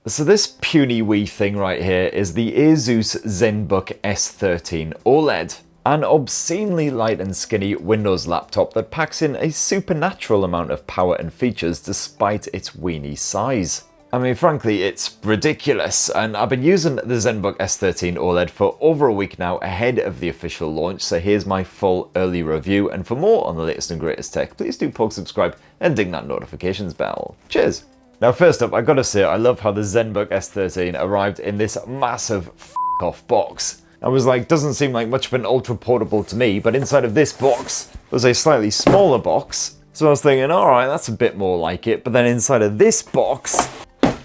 So this puny wee thing right here is the Asus Zenbook S13 OLED, an obscenely light and skinny Windows laptop that packs in a supernatural amount of power and features despite its weeny size. I mean, frankly, it's ridiculous, and I've been using the Zenbook S13 OLED for over a week now ahead of the official launch, so here's my full early review, and for more on the latest and greatest tech, please do poke subscribe and ding that notifications bell. Cheers! Now first up, I gotta say, I love how the Zenbook S13 arrived in this massive f***off box. I was like, doesn't seem like much of an ultra-portable to me, but inside of this box was a slightly smaller box, so I was thinking, alright, that's a bit more like it, but then inside of this box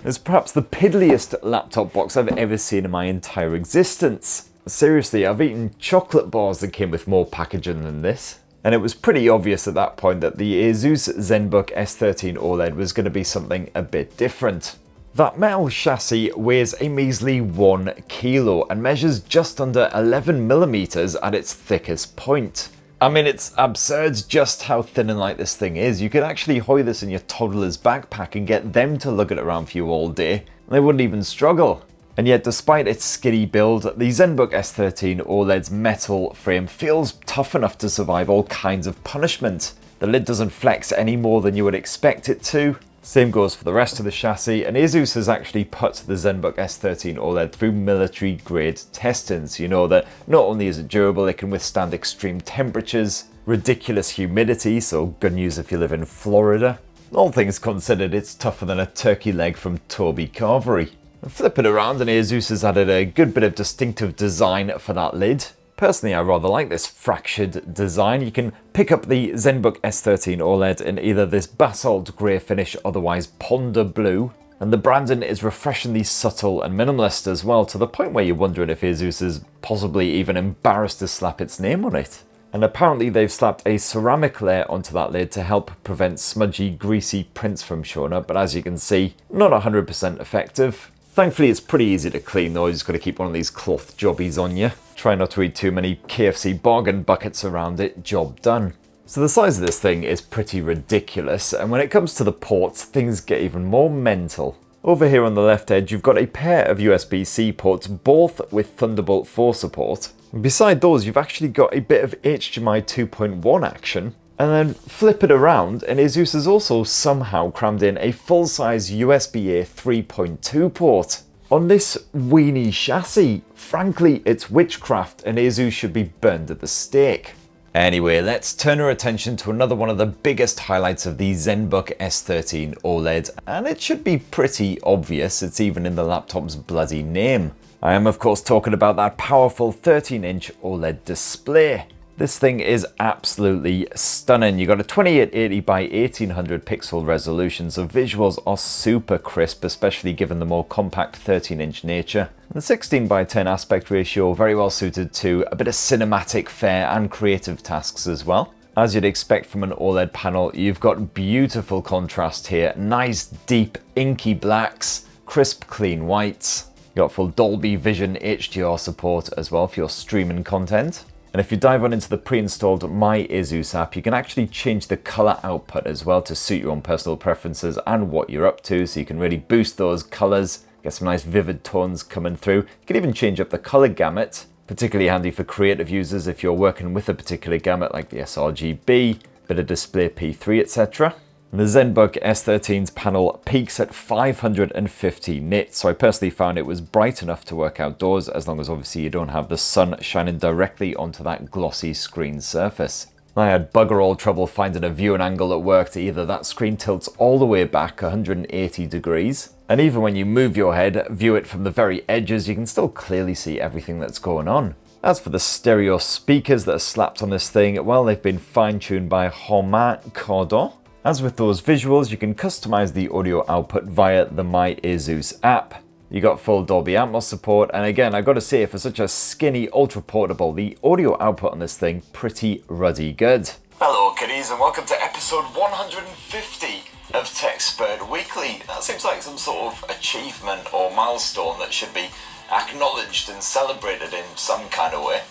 is perhaps the piddliest laptop box I've ever seen in my entire existence. Seriously, I've eaten chocolate bars that came with more packaging than this. And it was pretty obvious at that point that the Asus Zenbook S13 OLED was going to be something a bit different. That metal chassis weighs a measly 1 kilo and measures just under 11 millimeters at its thickest point. I mean, it's absurd just how thin and light this thing is. You could actually hoy this in your toddler's backpack and get them to lug it around for you all day, and they wouldn't even struggle. And yet, despite its skinny build, the Zenbook S13 OLED's metal frame feels tough enough to survive all kinds of punishment. The lid doesn't flex any more than you would expect it to. Same goes for the rest of the chassis, and Asus has actually put the Zenbook S13 OLED through military grade testing, so you know that not only is it durable, it can withstand extreme temperatures, ridiculous humidity, so good news if you live in Florida. All things considered, it's tougher than a turkey leg from Toby Carvery. Flip it around and Asus has added a good bit of distinctive design for that lid. Personally, I rather like this fractured design. You can pick up the Zenbook S13 OLED in either this basalt grey finish, otherwise ponder blue, and the branding is refreshingly subtle and minimalist as well, to the point where you're wondering if Asus is possibly even embarrassed to slap its name on it. And apparently they've slapped a ceramic layer onto that lid to help prevent smudgy, greasy prints from showing up, but as you can see, not 100% effective. Thankfully, it's pretty easy to clean though. You just got to keep one of these cloth jobbies on you. Try not to eat too many KFC bargain buckets around it, job done. So the size of this thing is pretty ridiculous, and when it comes to the ports, things get even more mental. Over here on the left edge, you've got a pair of USB-C ports, both with Thunderbolt 4 support. And beside those, you've actually got a bit of HDMI 2.1 action. And then flip it around, and Asus has also somehow crammed in a full-size USB-A 3.2 port. On this weenie chassis, frankly, it's witchcraft, and Asus should be burned at the stake. Anyway, let's turn our attention to another one of the biggest highlights of the Zenbook S13 OLED, and it should be pretty obvious, it's even in the laptop's bloody name. I am of course talking about that powerful 13-inch OLED display. This thing is absolutely stunning. You got a 2880 by 1800 pixel resolution, so visuals are super crisp, especially given the more compact 13-inch nature. And the 16 by 10 aspect ratio very well suited to a bit of cinematic fare and creative tasks as well. As you'd expect from an OLED panel, you've got beautiful contrast here, nice deep inky blacks, crisp clean whites. You got full Dolby Vision HDR support as well for your streaming content. And if you dive on into the pre-installed MyAsus app, you can actually change the color output as well to suit your own personal preferences and what you're up to, so you can really boost those colors, get some nice vivid tones coming through. You can even change up the color gamut, particularly handy for creative users if you're working with a particular gamut like the sRGB, bit of display P3, etc. The Zenbook S13's panel peaks at 550 nits, so I personally found it was bright enough to work outdoors, as long as obviously you don't have the sun shining directly onto that glossy screen surface. I had bugger all trouble finding a viewing angle that worked. Either that screen tilts all the way back 180 degrees, and even when you move your head, view it from the very edges, you can still clearly see everything that's going on. As for the stereo speakers that are slapped on this thing, well, they've been fine-tuned by Romain Cordon. As with those visuals, you can customize the audio output via the MyAsus app. You got full Dolby Atmos support, and again, I've got to say, for such a skinny ultra-portable, the audio output on this thing pretty ruddy good. Hello kiddies, and welcome to episode 150 of TechSpurt Weekly. That seems like some sort of achievement or milestone that should be acknowledged and celebrated in some kind of way.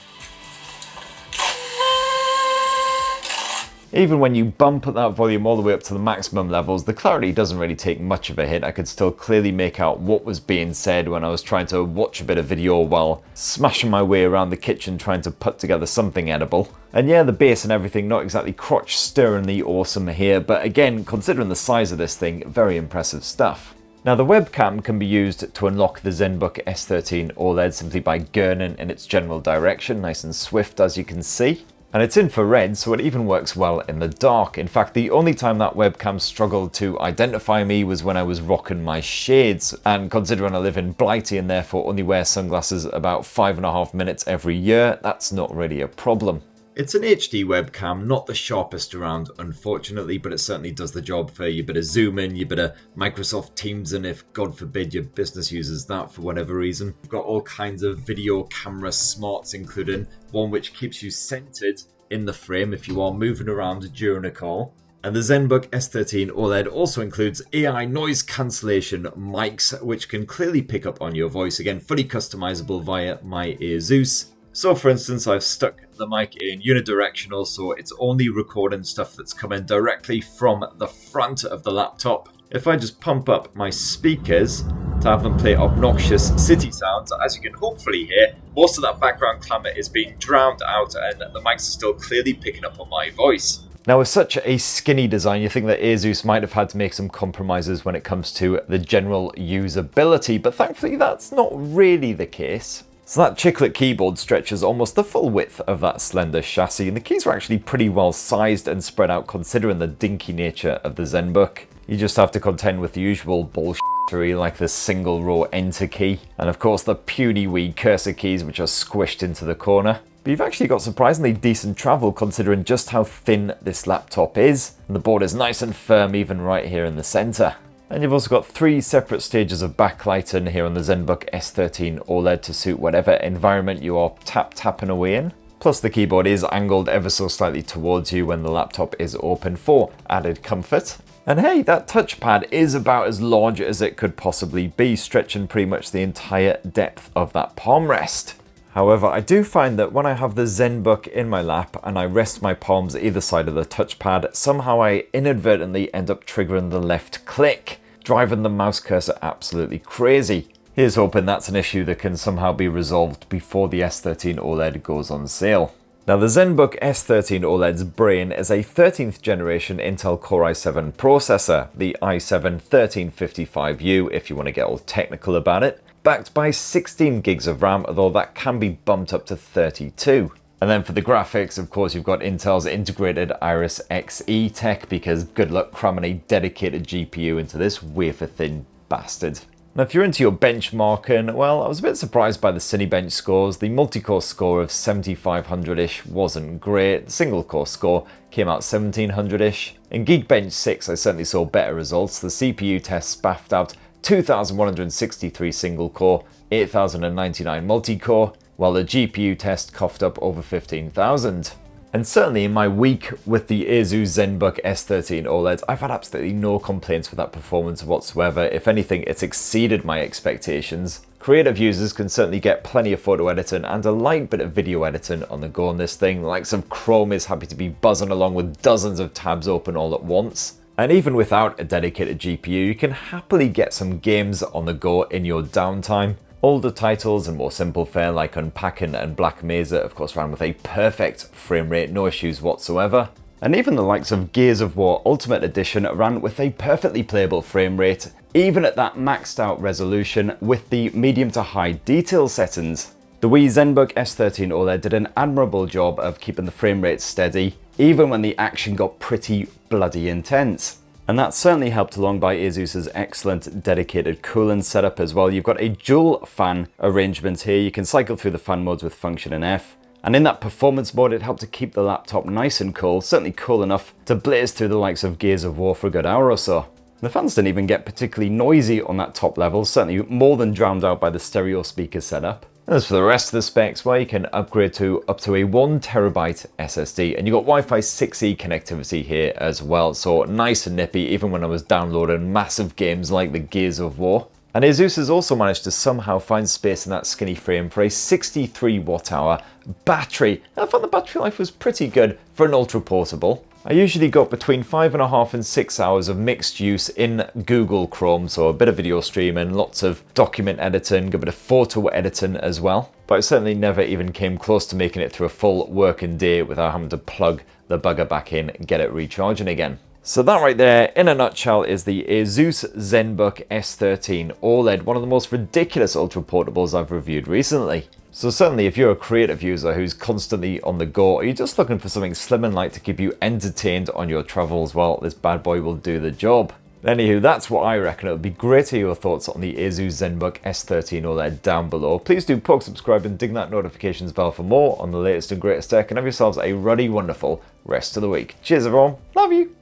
Even when you bump that volume all the way up to the maximum levels, the clarity doesn't really take much of a hit. I could still clearly make out what was being said when I was trying to watch a bit of video while smashing my way around the kitchen trying to put together something edible. And yeah, the bass and everything, not exactly crotch-stirringly awesome here, but again, considering the size of this thing, very impressive stuff. Now the webcam can be used to unlock the Zenbook S13 OLED simply by gurning in its general direction, nice and swift as you can see. And it's infrared, so it even works well in the dark. In fact, the only time that webcam struggled to identify me was when I was rocking my shades. And considering I live in Blighty and therefore only wear sunglasses about 5.5 minutes every year, that's not really a problem. It's an HD webcam, not the sharpest around, unfortunately, but it certainly does the job for your bit of Zoom in, your bit of Microsoft Teams, and if, God forbid, your business uses that for whatever reason. You've got all kinds of video camera smarts, including one which keeps you centered in the frame if you are moving around during a call. And the Zenbook S13 OLED also includes AI noise cancellation mics, which can clearly pick up on your voice, again, fully customizable via MyAsus. So for instance, I've stuck the mic in unidirectional, so it's only recording stuff that's coming directly from the front of the laptop. If I just pump up my speakers to have them play obnoxious city sounds, as you can hopefully hear, most of that background clamour is being drowned out and the mics are still clearly picking up on my voice. Now with such a skinny design, you think that Asus might have had to make some compromises when it comes to the general usability, but thankfully that's not really the case. So that chiclet keyboard stretches almost the full width of that slender chassis, and the keys are actually pretty well sized and spread out considering the dinky nature of the Zenbook. You just have to contend with the usual bullshittery like the single row enter key, and of course the puny wee cursor keys which are squished into the corner. But you've actually got surprisingly decent travel considering just how thin this laptop is, and the board is nice and firm even right here in the centre. And you've also got 3 separate stages of backlighting here on the Zenbook S13 OLED to suit whatever environment you are tapping away in. Plus the keyboard is angled ever so slightly towards you when the laptop is open for added comfort. And hey, that touchpad is about as large as it could possibly be, stretching pretty much the entire depth of that palm rest. However, I do find that when I have the Zenbook in my lap and I rest my palms either side of the touchpad, somehow I inadvertently end up triggering the left click, driving the mouse cursor absolutely crazy. Here's hoping that's an issue that can somehow be resolved before the S13 OLED goes on sale. Now the Zenbook S13 OLED's brain is a 13th generation Intel Core i7 processor, the i7-1355U if you want to get all technical about it, backed by 16 gigs of RAM, although that can be bumped up to 32. And then for the graphics, of course, you've got Intel's integrated Iris Xe tech, because good luck cramming a dedicated GPU into this wafer-thin bastard. Now, if you're into your benchmarking, well, I was a bit surprised by the Cinebench scores. The multi-core score of 7500-ish wasn't great. The single-core score came out 1700-ish. In Geekbench 6, I certainly saw better results. The CPU test spaffed out 2163 single-core, 8099 multi-core, while the GPU test coughed up over 15,000. And certainly in my week with the Asus Zenbook S13 OLED, I've had absolutely no complaints with that performance whatsoever. If anything, it's exceeded my expectations. Creative users can certainly get plenty of photo editing and a light bit of video editing on the go on this thing. The likes of Chrome is happy to be buzzing along with dozens of tabs open all at once. And even without a dedicated GPU, you can happily get some games on the go in your downtime. Older titles and more simple fare like Unpacking and Black Mesa of course ran with a perfect frame rate, no issues whatsoever. And even the likes of Gears of War Ultimate Edition ran with a perfectly playable frame rate, even at that maxed out resolution with the medium to high detail settings. The Wii Zenbook S13 OLED did an admirable job of keeping the frame rate steady, even when the action got pretty bloody intense. And that's certainly helped along by Asus's excellent dedicated cooling setup as well. You've got a dual fan arrangement here. You can cycle through the fan modes with Function and F. And in that performance mode, it helped to keep the laptop nice and cool, certainly cool enough to blaze through the likes of Gears of War for a good hour or so. The fans didn't even get particularly noisy on that top level, certainly more than drowned out by the stereo speaker setup. As for the rest of the specs, well, you can upgrade to up to a 1TB SSD, and you've got Wi-Fi 6E connectivity here as well, so nice and nippy even when I was downloading massive games like the Gears of War. And Asus has also managed to somehow find space in that skinny frame for a 63 watt hour battery. I thought the battery life was pretty good for an ultra portable. I usually got between 5.5 and 6 hours of mixed use in Google Chrome, so a bit of video streaming, lots of document editing, a bit of photo editing as well. But I certainly never even came close to making it through a full working day without having to plug the bugger back in and get it recharging again. So that right there, in a nutshell, is the Asus Zenbook S13 OLED, one of the most ridiculous ultra-portables I've reviewed recently. So certainly if you're a creative user who's constantly on the go, or you're just looking for something slim and light to keep you entertained on your travels, well, this bad boy will do the job. Anywho, that's what I reckon. It would be great to hear your thoughts on the Asus Zenbook S13 OLED down below. Please do poke, subscribe and ding that notifications bell for more on the latest and greatest tech, and have yourselves a ruddy, wonderful rest of the week. Cheers everyone, love you!